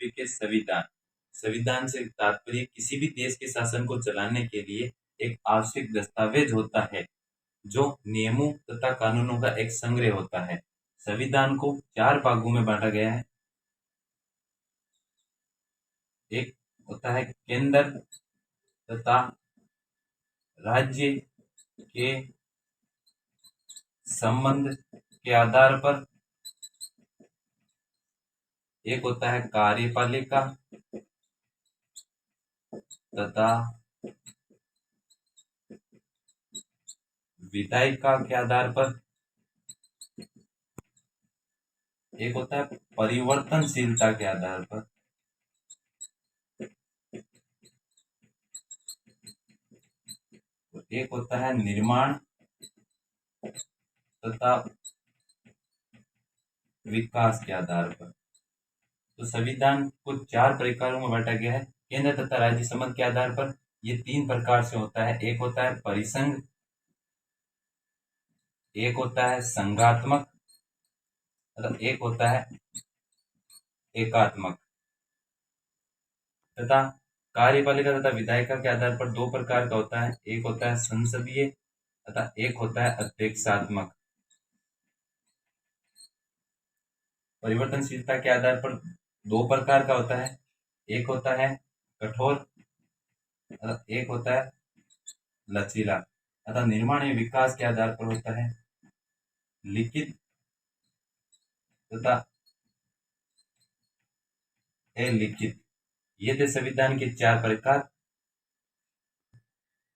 रूपये के संविधान। संविधान से तात्पर्य किसी भी देश के शासन को चलाने के लिए एक आवश्यक दस्तावेज होता है जो नियमों तथा कानूनों का एक संग्रह होता है। संविधान को 4 भागों में बांटा गया है। एक होता है केंद्र तथा राज्य के संबंध के आधार पर, एक होता है कार्यपालिका तथा विधायिका के आधार पर, एक होता है परिवर्तनशीलता के आधार पर, एक होता है निर्माण तथा विकास के आधार पर। तो संविधान को 4 प्रकारों में बांटा गया है। केंद्र तथा राज्य संबंध के आधार पर ये 3 प्रकार से होता है। एक होता है परिसंघ, एक होता है संघात्मक, एक होता है एकात्मक। तथा कार्यपालिका तथा विधायिका के आधार पर 2 प्रकार का होता है। एक होता है संसदीय तथा एक होता है अध्यक्षात्मक। परिवर्तनशीलता के आधार पर 2 प्रकार का होता है। एक होता है कठोर तथा एक होता है लचीला। तथा निर्माण एवं विकास के आधार पर होता है लिखित तथा अलिखित। ये थे संविधान के 4 प्रकार।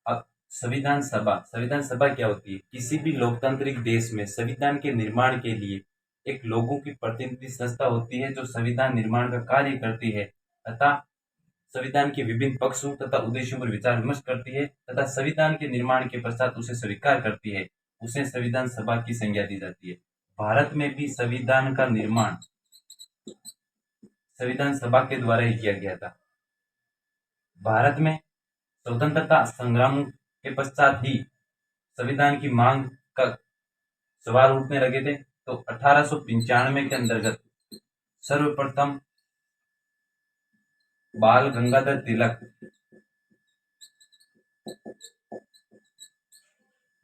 अब संविधान सभा क्या होती है? किसी भी लोकतांत्रिक देश में संविधान के निर्माण के लिए एक लोगों की प्रतिनिधि संस्था होती है जो संविधान निर्माण का कार्य करती है तथा संविधान के विभिन्न पक्षों तथा उद्देश्यों पर विचार विमर्श करती है तथा संविधान के निर्माण के पश्चात उसे स्वीकार करती है। उसे संविधान सभा की संज्ञा दी जाती है। भारत में भी संविधान का निर्माण संविधान सभा के द्वारा ही किया गया था। भारत में स्वतंत्रता संग्राम के पश्चात ही संविधान की मांग का सवाल उठने लगे थे। तो 1895 के अंतर्गत सर्वप्रथम बाल गंगाधर तिलक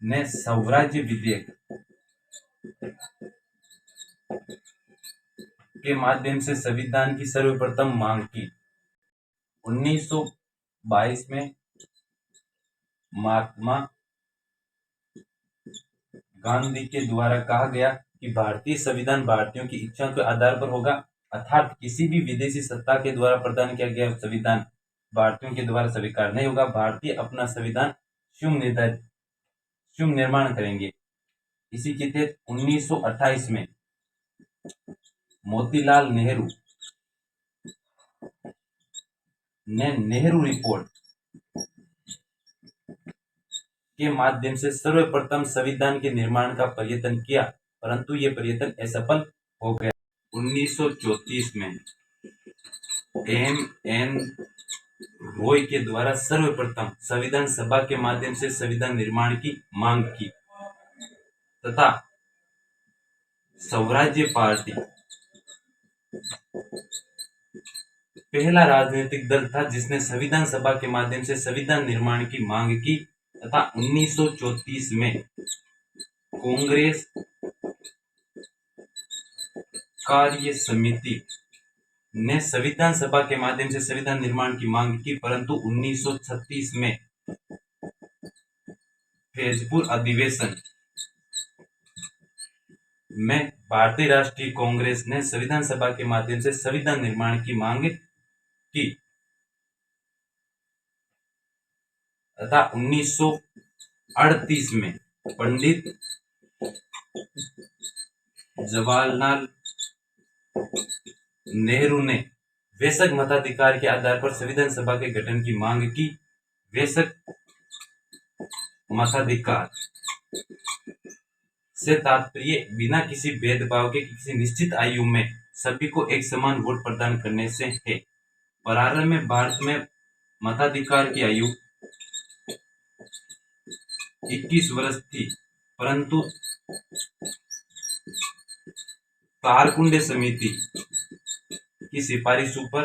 ने स्वराज्य विधेयक के माध्यम से संविधान की सर्वप्रथम मांग की। 1922 में महात्मा गांधी के द्वारा कहा गया कि भारतीय संविधान भारतीयों की इच्छा के आधार पर होगा, अर्थात किसी भी विदेशी सत्ता के द्वारा प्रदान किया गया संविधान भारतीयों के द्वारा स्वीकार नहीं होगा। भारतीय अपना संविधान स्वयं निर्माण करेंगे। इसी के तहत 1928 में मोतीलाल नेहरू ने नेहरू रिपोर्ट के माध्यम से सर्वप्रथम संविधान के निर्माण का प्रयत्न किया, परंतु यह प्रयत्न असफल हो गया। 1934 में एम.एन. रॉय के द्वारा सर्वप्रथम संविधान सभा के माध्यम से संविधान निर्माण की मांग की तथा स्वराज्य पार्टी पहला राजनीतिक दल था जिसने संविधान सभा के माध्यम से संविधान निर्माण की मांग की तथा 1934 में कांग्रेस कार्य समिति ने संविधान सभा के माध्यम से संविधान निर्माण की मांग की, परंतु 1936 में फैजपुर अधिवेशन में भारतीय राष्ट्रीय कांग्रेस ने संविधान सभा के माध्यम से संविधान निर्माण की मांग की तथा 1938 में पंडित जवाहरलाल नेहरू ने वयस्क मताधिकार के आधार पर संविधान सभा के गठन की मांग की। वयस्क मताधिकार से तात्पर्य बिना किसी भेदभाव के किसी निश्चित आयु में सभी को एक समान वोट प्रदान करने से है। प्रारंभ में भारत में मताधिकार की आयु 21 वर्ष थी, परंतु कारकुंडे समिति की सिफारिशों पर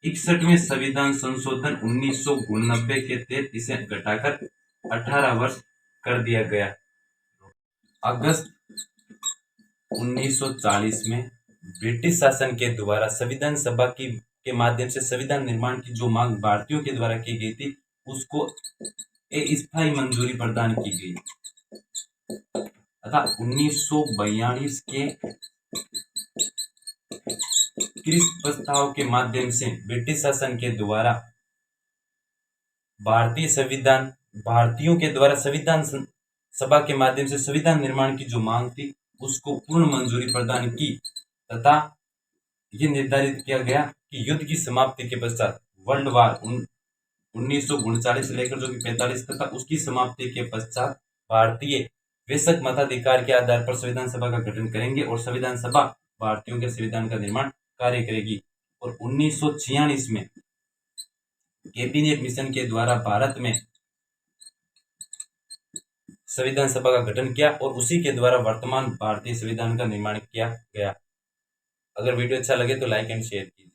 61वें संविधान संशोधन 1989 के तहत इसे घटाकर 18 वर्ष कर दिया गया। अगस्त 1940 में ब्रिटिश शासन के द्वारा संविधान सभा के माध्यम से संविधान निर्माण की जो मांग भारतीयों के द्वारा की गई थी उसको स्थायी मंजूरी प्रदान की गई तथा 1942 के क्रिस प्रस्ताव के माध्यम से ब्रिटिश शासन के द्वारा भारतीयों के द्वारा संविधान सभा के माध्यम से संविधान निर्माण की जो मांग थी उसको पूर्ण मंजूरी प्रदान की तथा ये निर्धारित किया गया कि युद्ध की समाप्ति के पश्चात वर्ल्ड वार 1939 से लेकर जो कि 45 तक था उसकी समाप्ति के पश्चात भारतीय वैश्विक मताधिकार के आधार पर संविधान सभा का गठन करेंगे और संविधान सभा भारतीयों के संविधान का निर्माण कार्य करेगी। और 1946 में कैबिनेट मिशन के द्वारा भारत में संविधान सभा का गठन किया और उसी के द्वारा वर्तमान भारतीय संविधान का निर्माण किया गया। अगर वीडियो अच्छा लगे तो लाइक एंड शेयर कीजिए।